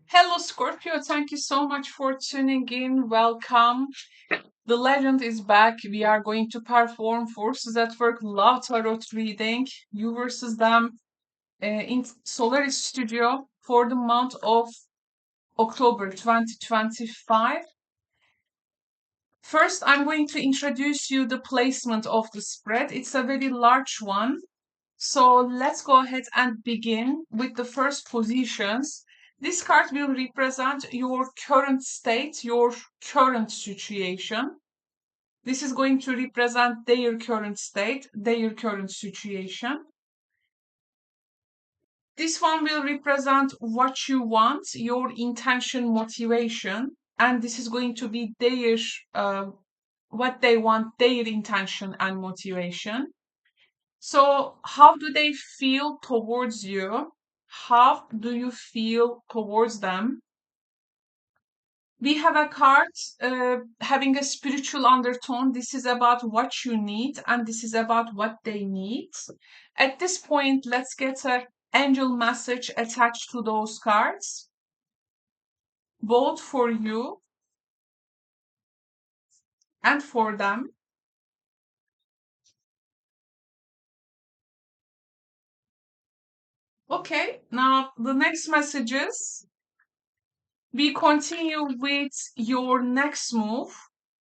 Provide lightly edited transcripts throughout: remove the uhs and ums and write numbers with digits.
Hello, Scorpio. Thank you so much for tuning in. Welcome. The legend is back. We are going to perform Forces at Work Law Tarot reading, you versus them, in Solaris Studio for the month of October 2025. First, I'm going to introduce you the placement of the spread. It's a very large one. So let's go ahead and begin with the first positions. This card will represent your current state, your current situation. This is going to represent their current state, their current situation. This one will represent what you want, your intention, motivation, and this is going to be their what they want, their intention and motivation. So, how do they feel towards you? How do you feel towards them? We have a card having a spiritual undertone. This is about what you need, and this is about what they need. At this point, let's get an angel message attached to those cards, both for you and for them. Okay, now the next messages. We continue with your next move,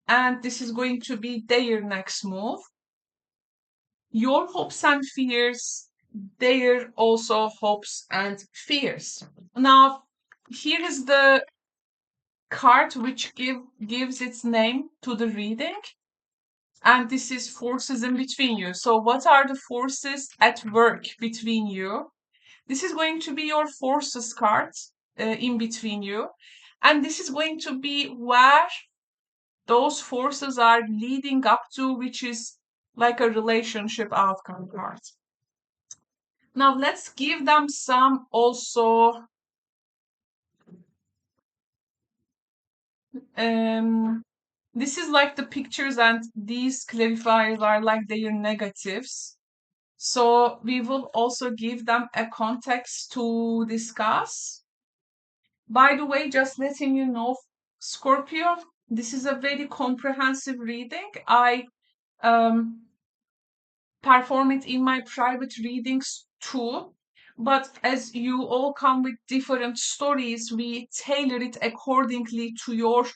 and this is going to be their next move. Your hopes and fears, their also hopes and fears. Now, here is the card which gives its name to the reading, and this is forces in between you. So, what are the forces at work between you? This is going to be your forces card in between you, and this is going to be where those forces are leading up to, which is like a relationship outcome card. Now let's give them some also this is like the pictures, and these clarifiers are like their negatives. So we will also give them a context to discuss. By the way, just letting you know, Scorpio, this is a very comprehensive reading. I perform it in my private readings too. But as you all come with different stories, we tailor it accordingly to your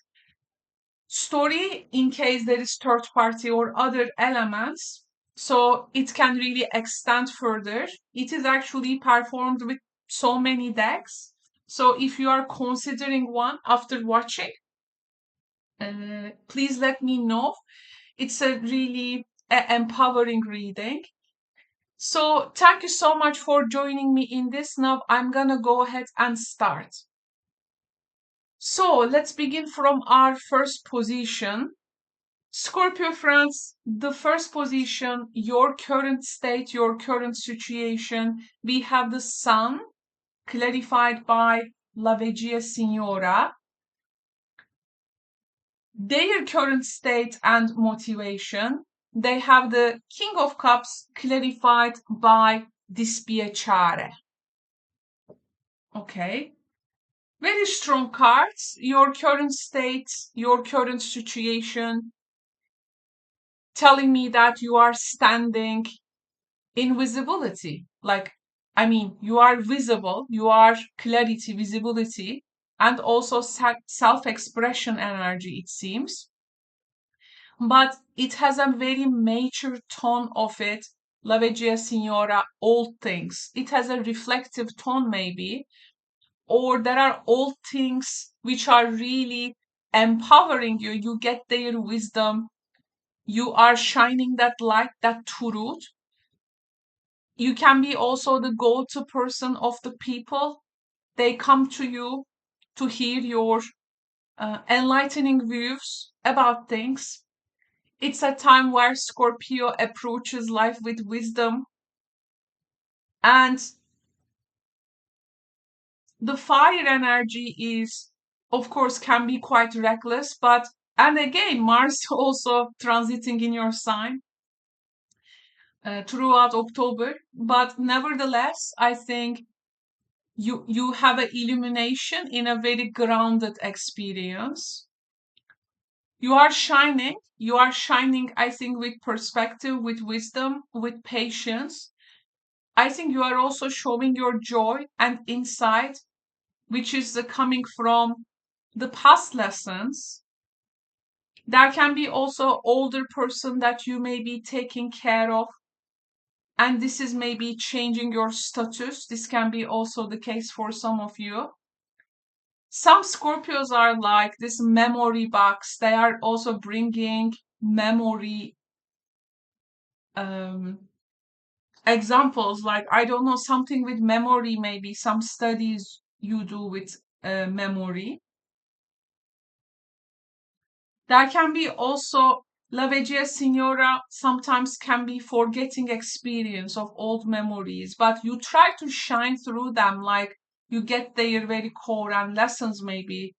story in case there is third party or other elements. So it can really extend further. It is actually performed with so many decks. So if you are considering one after watching, please let me know. It's a really empowering reading. So thank you so much for joining me in this. Now I'm gonna go ahead and start. So let's begin from our first position. Scorpio friends, the first position, your current state, your current situation, we have the Sun, clarified by La Vecchia Signora. Their current state and motivation, they have the King of Cups, clarified by Dispiacere. Okay. Very strong cards. Your current state, your current situation, telling me that you are standing in visibility. Like, I mean, you are visible, you are clarity, visibility, and also self expression energy, it seems. But it has a very mature tone of it. La Vecchia Signora, old things. It has a reflective tone, maybe, or there are old things which are really empowering you. You get their wisdom. You are shining that light, that truth. You can be also the go-to person of the people. They come to you to hear your enlightening views about things. It's a time where Scorpio approaches life with wisdom, and the fire energy is, of course, can be quite reckless, but and again, Mars also transiting in your sign throughout October. But nevertheless, I think you have an illumination in a very grounded experience. You are shining. You are shining, I think, with perspective, with wisdom, with patience. I think you are also showing your joy and insight, which is coming from the past lessons. There can be also older person that you may be taking care of, and this is maybe changing your status. This can be also the case for some of you. Some Scorpios are like this memory box. They are also bringing memory examples, like, I don't know, something with memory, maybe some studies you do with memory. There can be also La Veggia Signora sometimes can be forgetting experience of old memories, but you try to shine through them, like you get their very core and lessons maybe.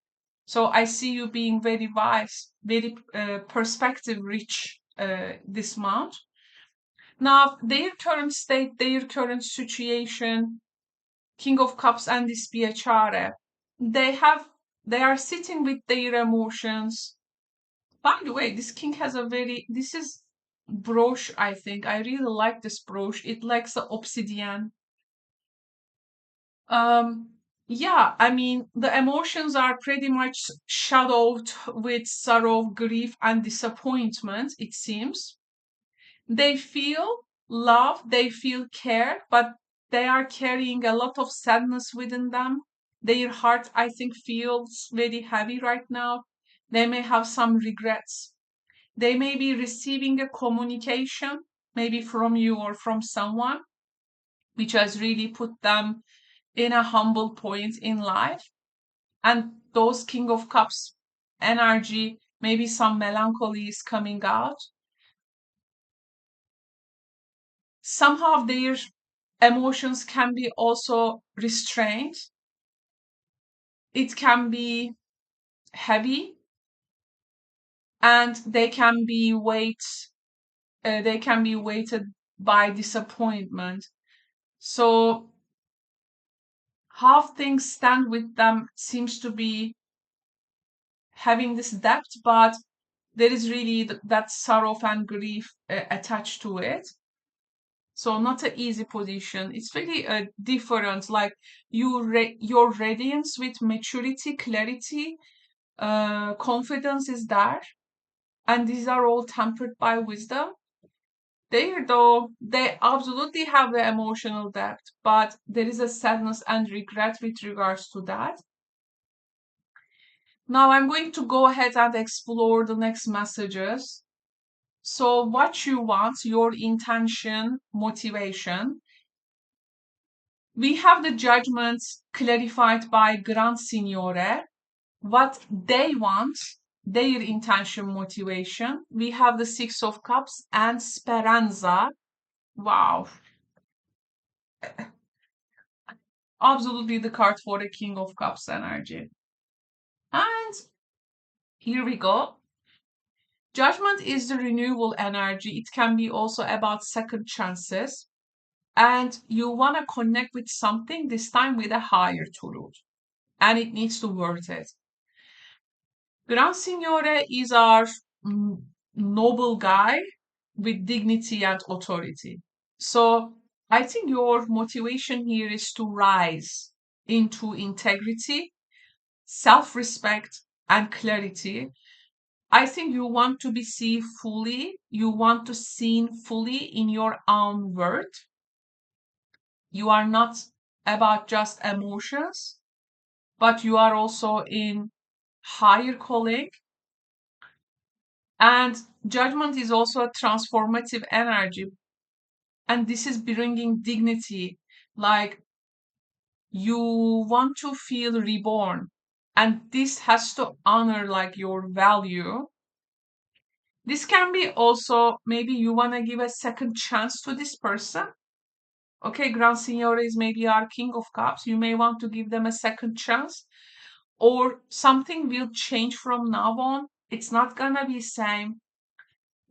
So I see you being very wise, very perspective rich this month. Now, their current state, their current situation, King of Cups and this Biachare, they are sitting with their emotions. By the way, this king has this is brooch, I think. I really like this brooch. It likes the obsidian. Um, yeah, I mean, the emotions are pretty much shadowed with sorrow, grief, and disappointment, it seems. They feel love, they feel care, but they are carrying a lot of sadness within them. Their heart, I think, feels very heavy right now. They may have some regrets. They may be receiving a communication, maybe from you or from someone, which has really put them in a humble point in life. And those King of Cups energy, maybe some melancholy is coming out. Somehow their emotions can be also restrained. It can be heavy, and they can be weighted by disappointment. So how things stand with them seems to be having this depth, but there is really that sorrow and grief attached to it. So not an easy position. It's very different. Like your radiance with maturity, clarity, confidence is there, and these are all tempered by wisdom. There, though, they absolutely have the emotional depth, but there is a sadness and regret with regards to that. Now I'm going to go ahead and explore the next messages. So, what you want, your intention, motivation. We have the judgments clarified by Grand Signore, what they want, their intention, motivation. We have the Six of Cups and Speranza. Wow, absolutely the card for the King of Cups energy. And here we go. Judgment is the renewal energy. It can be also about second chances. And you want to connect with something, this time with a higher truth. And it needs to worth it. Gran Signore is our noble guy with dignity and authority. So I think your motivation here is to rise into integrity, self respect, and clarity. I think you want to be seen fully, you want to seen fully in your own worth. You are not about just emotions, but you are also in higher calling. And judgment is also a transformative energy. And this is bringing dignity. Like you want to feel reborn. And this has to honor like your value. This can be also maybe you want to give a second chance to this person. Okay, Grand Signore is maybe our King of Cups. You may want to give them a second chance, or something will change from now on. It's not gonna be same,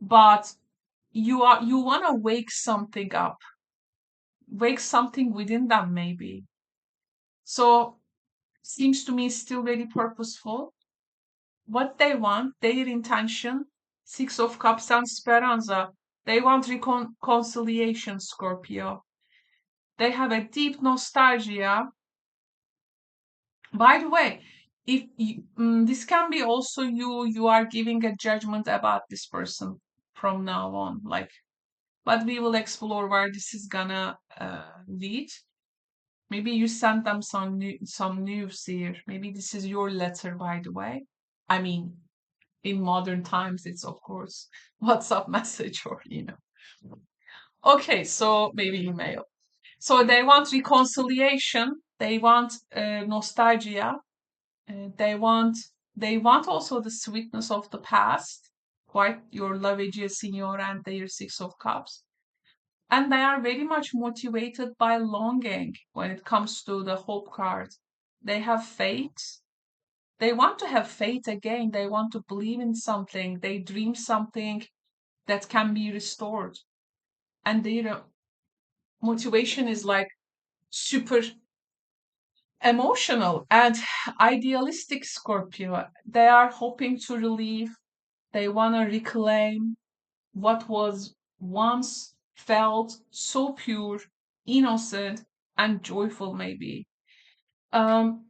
but you want to wake something up, wake something within them maybe. So seems to me still very purposeful. What they want, their intention, Six of Cups and Speranza. They want reconciliation, Scorpio. They have a deep nostalgia. By the way, if you, this can be also you are giving a judgment about this person from now on, like, but we will explore where this is gonna lead. Maybe you sent them some news here. Maybe this is your letter, by the way. I mean, in modern times, it's of course WhatsApp message or Okay, so maybe email. So they want reconciliation. They want nostalgia. They want also the sweetness of the past, quite your Lavage Signor and their Six of Cups. And they are very much motivated by longing when it comes to the hope card. They have faith. They want to have faith again. They want to believe in something. They dream something that can be restored. And their motivation is like super emotional and idealistic, Scorpio. They are hoping to relieve, they want to reclaim what was once felt so pure, innocent, and joyful, maybe. Um,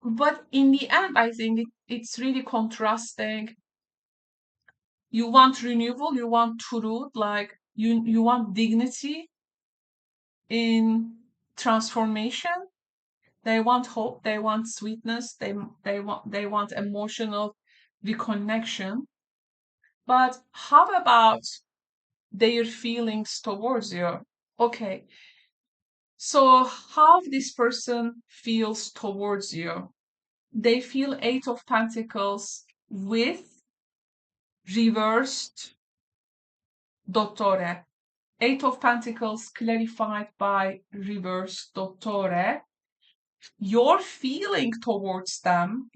but in the end, I think it's really contrasting. You want renewal, you want truth, like you want dignity in transformation. They want hope, they want sweetness, they want emotional reconnection. But how about their feelings towards you? Okay, so how this person feels towards you? They feel Eight of Pentacles with reversed Dottore. Eight of Pentacles clarified by reversed Dottore. Your feeling towards them,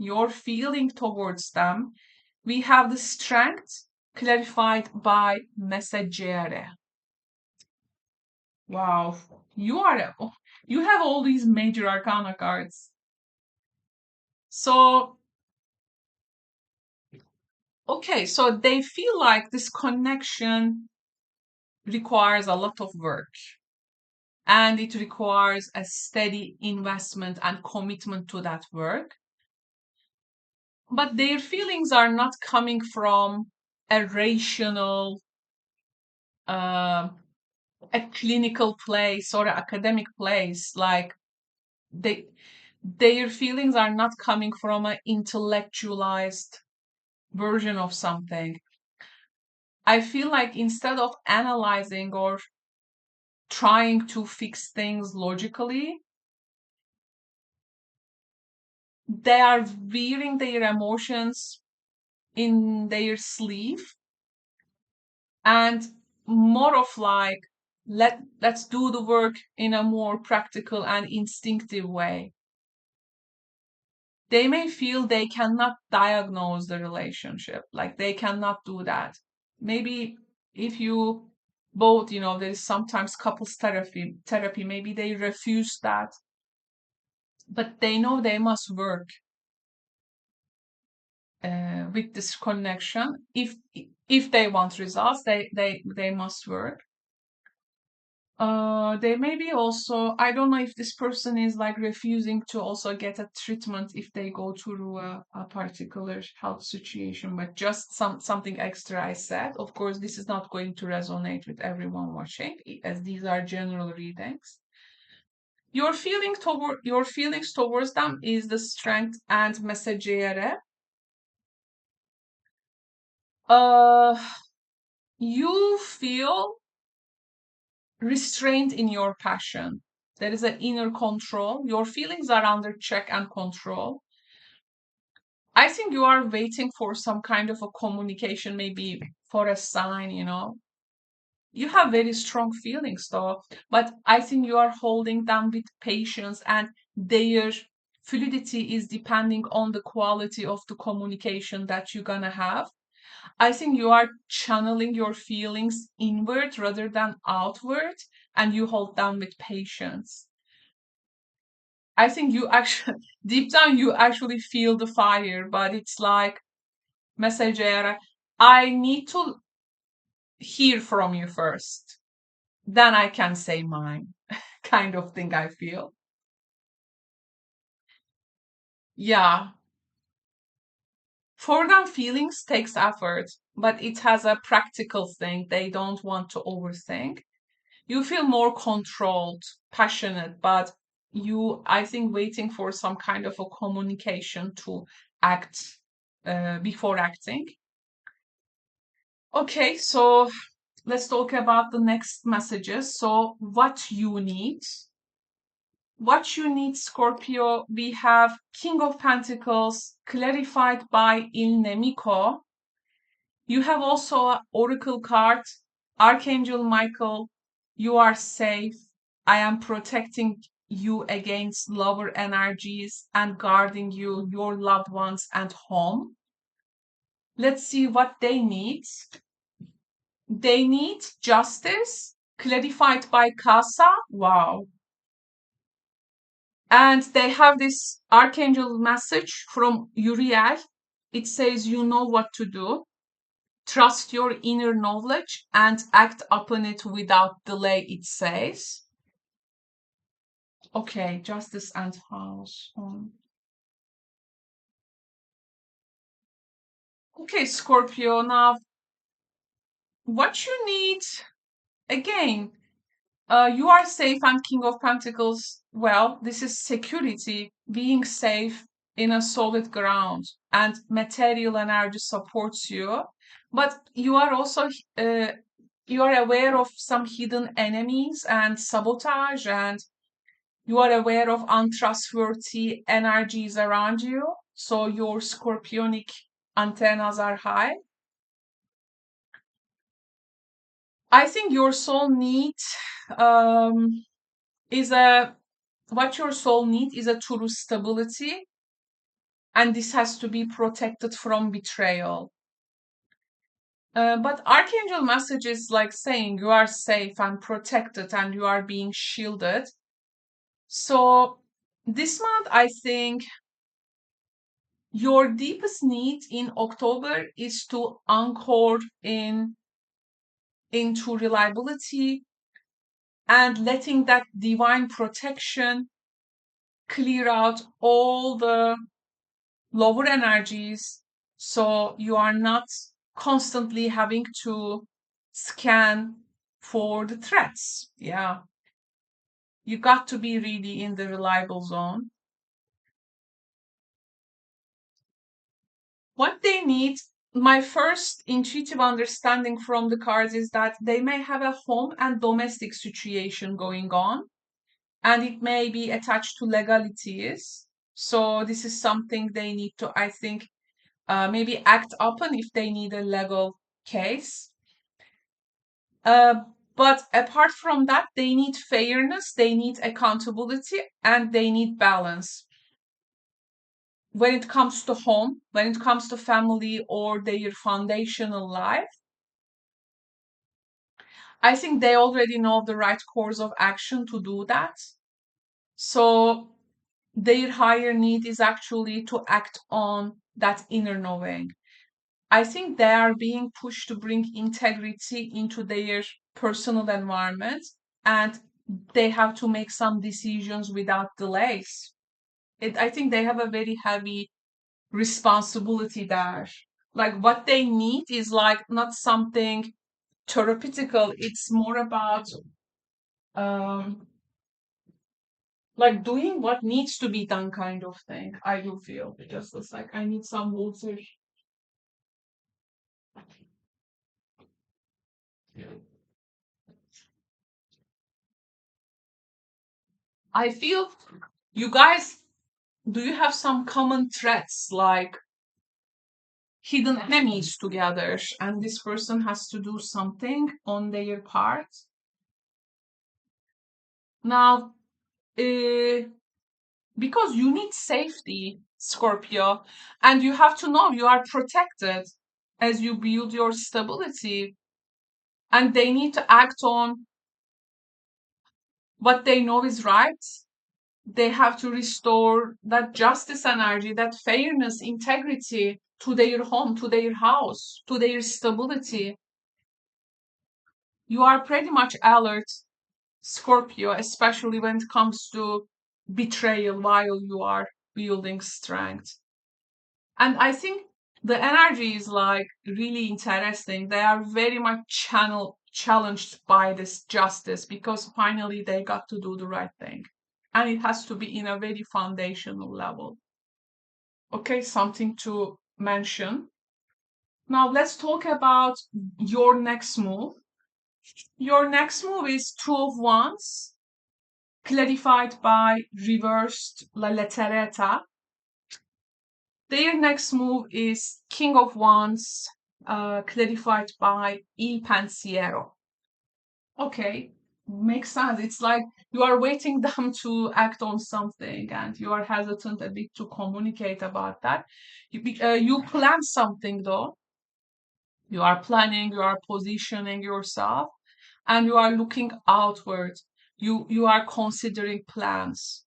we have the Strength clarified by Messaggere. Wow, you have all these major arcana cards. So, okay, so they feel like this connection requires a lot of work and it requires a steady investment and commitment to that work. But their feelings are not coming from a rational, uh, a clinical place or an academic place. Like their feelings are not coming from an intellectualized version of something. I feel like instead of analyzing or trying to fix things logically, they are wearing their emotions in their sleeve and more of like let's do the work in a more practical and instinctive way. They may feel they cannot diagnose the relationship, like they cannot do that. Maybe if you both, there's sometimes couples therapy, maybe they refuse that, but they know they must work with this connection. If they want results, they must work. They may be also, I don't know if this person is like refusing to also get a treatment if they go through a particular health situation, but just something extra I said. Of course, this is not going to resonate with everyone watching, as these are general readings. Your feelings towards them is the Strength and Messaggere. Uh, you feel restrained in your passion. There is an inner control. Your feelings are under check and control. I think you are waiting for some kind of a communication, maybe for a sign, You have very strong feelings though, but I think you are holding them with patience and their fluidity is depending on the quality of the communication that you're gonna have. I think you are channeling your feelings inward rather than outward, and you hold them with patience. I think you actually, deep down, you actually feel the fire, but it's like, messager, I need to hear from you first. Then I can say mine, kind of thing, I feel. Yeah. For them, feelings takes effort, but it has a practical thing. They don't want to overthink. You feel more controlled, passionate, but you, I think, waiting for some kind of a communication to act before acting. Okay, so let's talk about the next messages. So, what you need. What you need, Scorpio, we have King of Pentacles clarified by Il Nemico. You have also an Oracle card, Archangel Michael. You are safe. I am protecting you against lower energies and guarding you, your loved ones, and home. Let's see what they need. They need justice, clarified by Casa. Wow. And they have this archangel message from Uriel. It says, you know what to do. Trust your inner knowledge and act upon it without delay, it says. Okay, justice and house. Okay, Scorpio, now what you need, again, you are safe and King of Pentacles. Well, this is security, being safe in a solid ground, and material energy supports you. But you are also you are aware of some hidden enemies and sabotage, and you are aware of untrustworthy energies around you. So your scorpionic antennas are high. I think your soul needs is a what your soul needs is a true stability, and this has to be protected from betrayal. But archangel message is like saying you are safe and protected and you are being shielded. So this month, I think your deepest need in October is to anchor into reliability and letting that divine protection clear out all the lower energies, so you are not constantly having to scan for the threats. Yeah, you got to be really in the reliable zone. What they need, my first intuitive understanding from the cards is that they may have a home and domestic situation going on, and it may be attached to legalities. So this is something they need to, I think, maybe act upon if they need a legal case. Uh, but apart from that, they need fairness, they need accountability, and they need balance. When it comes to home, when it comes to family or their foundational life, I think they already know the right course of action to do that. So their higher need is actually to act on that inner knowing. I think they are being pushed to bring integrity into their personal environment, and they have to make some decisions without delays. I think they have a very heavy responsibility there. Like what they need is like not something therapeutical, it's more about um, like doing what needs to be done kind of thing. I do feel just as like I need some water. I feel you guys, do you have some common threats like hidden enemies together and this person has to do something on their part? Now, because you need safety, Scorpio, and you have to know you are protected as you build your stability, and they need to act on what they know is right. They have to restore that justice energy, that fairness, integrity to their home, to their house, to their stability. You are pretty much alert, Scorpio, especially when it comes to betrayal while you are building strength. And I think the energy is like really interesting. They are very much challenged by this justice because finally they got to do the right thing. And it has to be in a very foundational level. Okay, something to mention. Now let's talk about your next move. Your next move is Two of Wands, clarified by reversed La Letteretta. Their next move is King of Wands, clarified by Il Pensiero. Okay, makes sense. It's like you are waiting them to act on something and you are hesitant a bit to communicate about that. You plan something though. You are planning, you are positioning yourself, and you are looking outward. You are considering plans.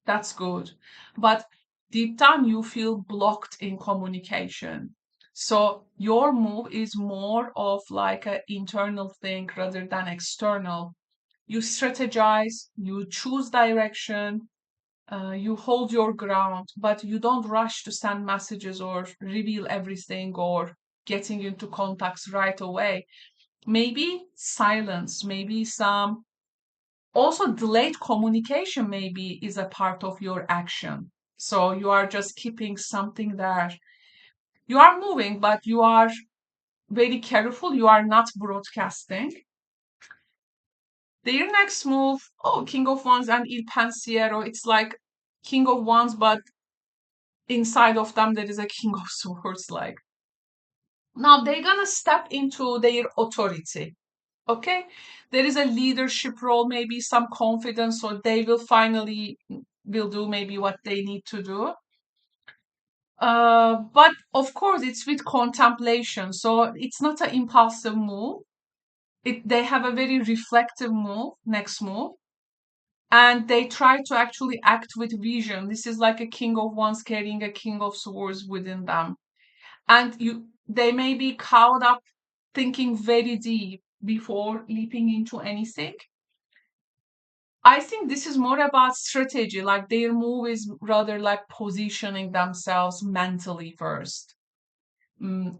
That's good. But deep down, you feel blocked in communication. So your move is more of like an internal thing rather than external. You strategize, you choose direction, you hold your ground, but you don't rush to send messages or reveal everything or getting into contacts right away. Maybe silence, maybe some also delayed communication maybe is a part of your action. So you are just keeping something there. You are moving, but you are very careful. You are not broadcasting. Their next move, oh, King of Wands and Il Pensiero. It's like King of Wands, but inside of them there is a King of Swords. Like now they're gonna step into their authority. Okay, there is a leadership role, maybe some confidence, or they will finally will do maybe what they need to do. But of course, it's with contemplation, so it's not an impulsive move. They have a very reflective move, next move, and they try to actually act with vision. This is like a king of wands carrying a king of swords within them, and they may be caught up thinking very deep before leaping into anything. I think this is more about strategy, like their move is rather like positioning themselves mentally first.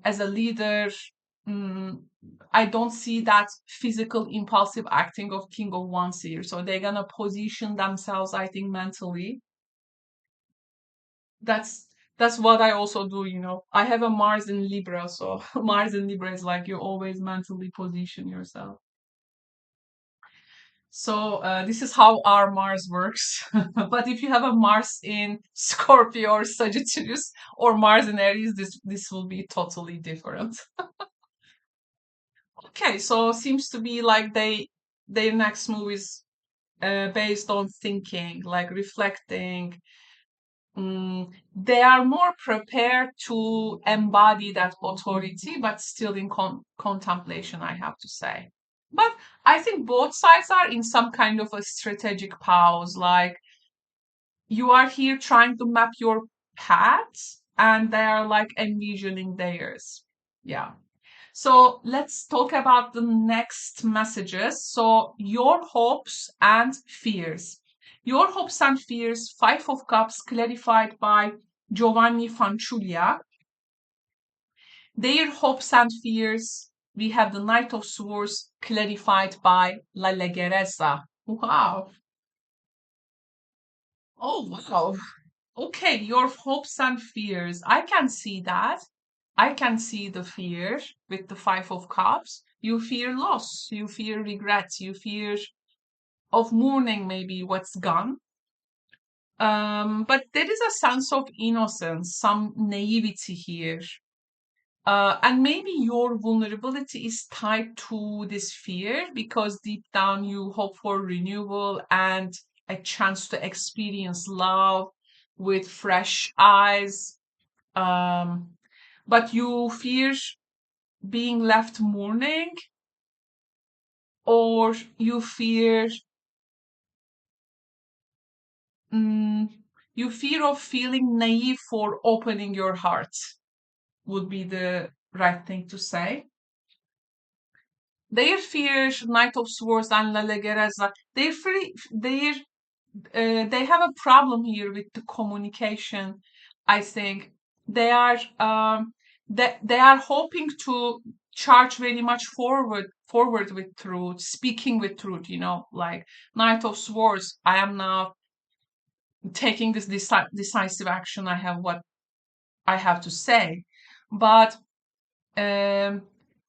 As a leader, mm, I don't see that physical impulsive acting of King of Wands here. So they're gonna position themselves, I think, mentally. That's that's what I also do, you know. I have a Mars in Libra, so Mars in Libra is like you always mentally position yourself. So this is how our Mars works. But if you have a Mars in Scorpio or Sagittarius or Mars in Aries, this will be totally different. Okay, so seems to be like their next move is based on thinking, like reflecting. They are more prepared to embody that authority, but still in contemplation, I have to say. But I think both sides are in some kind of a strategic pause. Like you are here trying to map your paths, and they are like envisioning theirs. Yeah. So let's talk about the next messages. So your hopes and fears. Your hopes and fears, Five of Cups, clarified by Giovanni Fanciulla. Their hopes and fears, we have the Knight of Swords, clarified by La Leggerezza. Wow. Oh, wow. Okay, your hopes and fears. I can see that. I can see the fear with the Five of Cups. You fear loss, you fear regret, you fear of mourning maybe what's gone. But there is a sense of innocence, some naivety here. And maybe your vulnerability is tied to this fear because deep down you hope for renewal and a chance to experience love with fresh eyes. Um, but you fear being left mourning, or you fear mm, you fear of feeling naive for opening your heart, would be the right thing to say. Their fears, Knight of Swords and La Legereza, they have a problem here with the communication. I think they are they are hoping to charge very much forward with truth, speaking with truth. Like Knight of Swords. I am now taking this decisive action. I have what I have to say, but um,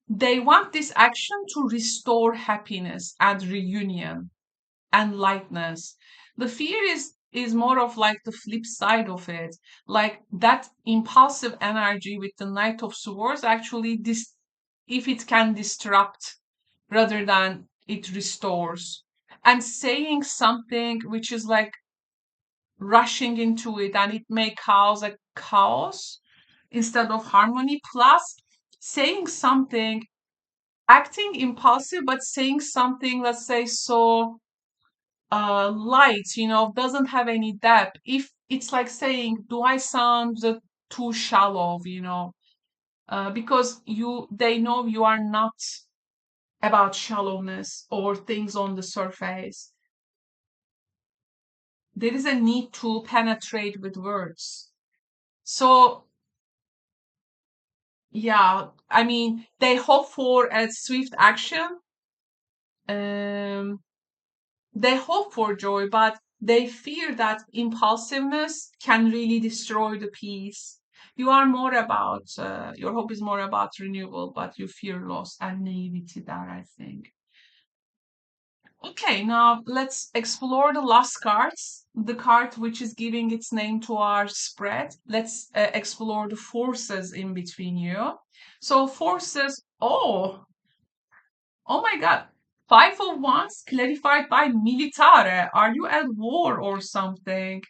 they want this action to restore happiness and reunion and lightness. The fear is more of like the flip side of it. Like that impulsive energy with the Knight of Swords actually this if it can disrupt rather than it restores. And saying something which is like rushing into it and it may cause a chaos instead of harmony. Plus saying something, acting impulsive, but saying something, let's say, so light, doesn't have any depth. If it's like saying, do I sound too shallow, because they know you are not about shallowness or things on the surface. There is a need to penetrate with words. So, yeah, I mean, they hope for a swift action. Um, They hope for joy, but they fear that impulsiveness can really destroy the peace. Your hope is more about renewal, but you fear loss and naivety there, I think. Okay, now let's explore the last cards, the card which is giving its name to our spread. Let's explore the forces in between you. So, forces, oh my God. Five of Wands clarified by militare. Are you at war or something?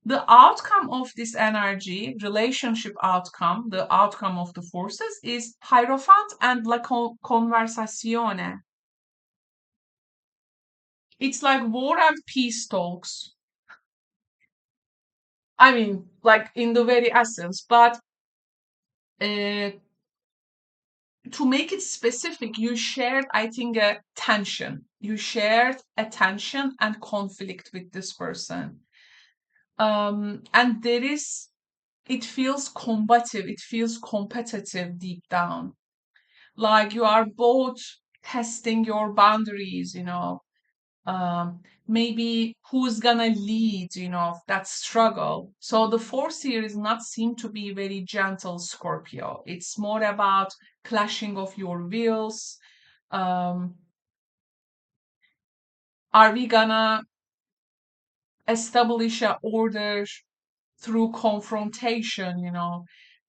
The outcome of this energy, relationship outcome, the outcome of the forces is Hierophant and la conversazione. It's like war and peace talks. I mean, like in the very essence, but uh, to make it specific, you shared, I think, a tension. You shared a tension and conflict with this person. And it feels combative, it feels competitive deep down. Like you are both testing your boundaries, maybe who's gonna lead, that struggle. So the force here is not seem to be very gentle, Scorpio. It's more about clashing of your wills. Um, are we gonna establish a order through confrontation?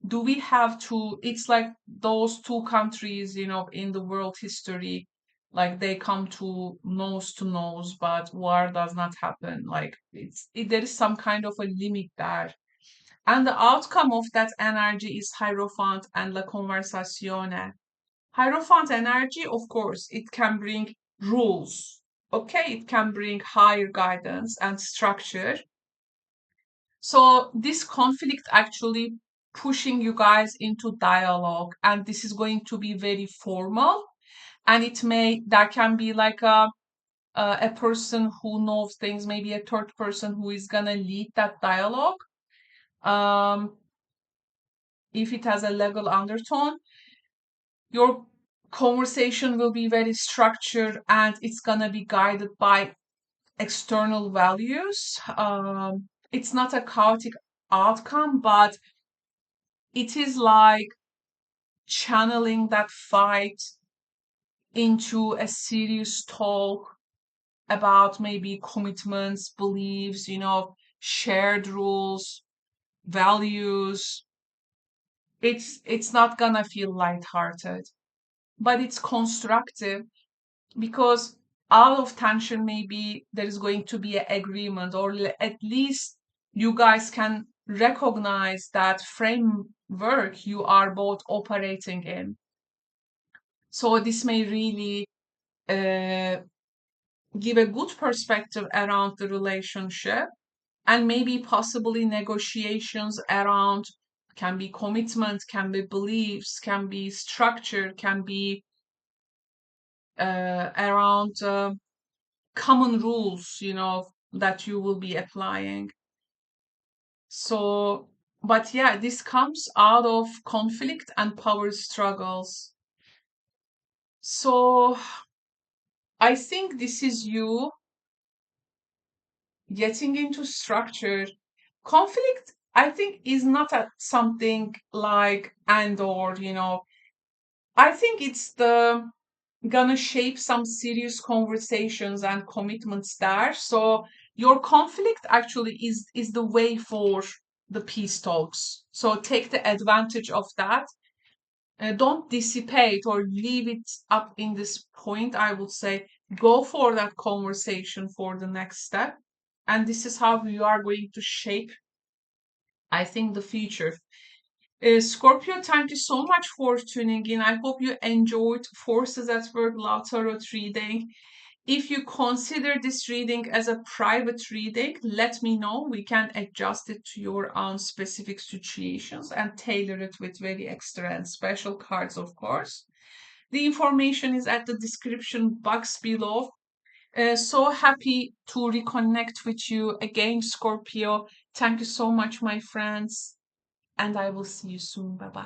Do we have to it's like those two countries, in the world history, like they come to nose, but war does not happen. Like there is some kind of a limit there, and the outcome of that energy is Hierophant and la conversazione. Hierophant energy, of course, it can bring rules. Okay, it can bring higher guidance and structure. So this conflict actually pushing you guys into dialogue, and this is going to be very formal, and there can be like a person who knows things, maybe a third person who is gonna lead that dialogue. Um, if it has a legal undertone, your conversation will be very structured and it's gonna be guided by external values. It's not a chaotic outcome, but it is like channeling that fight into a serious talk about maybe commitments, beliefs, shared rules, values. It's not gonna feel lighthearted, but it's constructive because out of tension maybe there is going to be an agreement, or at least you guys can recognize that framework you are both operating in. So this may really uh, give a good perspective around the relationship, and maybe possibly negotiations around, can be commitment, can be beliefs, can be structure, can be around common rules, that you will be applying. So, but yeah, this comes out of conflict and power struggles. So I think this is you getting into structure. Conflict, I think, is not something like and or, I think it's the gonna shape some serious conversations and commitments there. So your conflict actually is the way for the peace talks. So take the advantage of that. Don't dissipate or leave it up in this point. I would say go for that conversation for the next step. And this is how you are going to shape, I think, the future. Scorpio, thank you so much for tuning in. I hope you enjoyed Forces at Work Love Tarot reading. If you consider this reading as a private reading, let me know. We can adjust it to your own specific situations and tailor it with very extra and special cards, of course. The information is at the description box below. So happy to reconnect with you again, Scorpio. Thank you so much, my friends, and I will see you soon. Bye bye.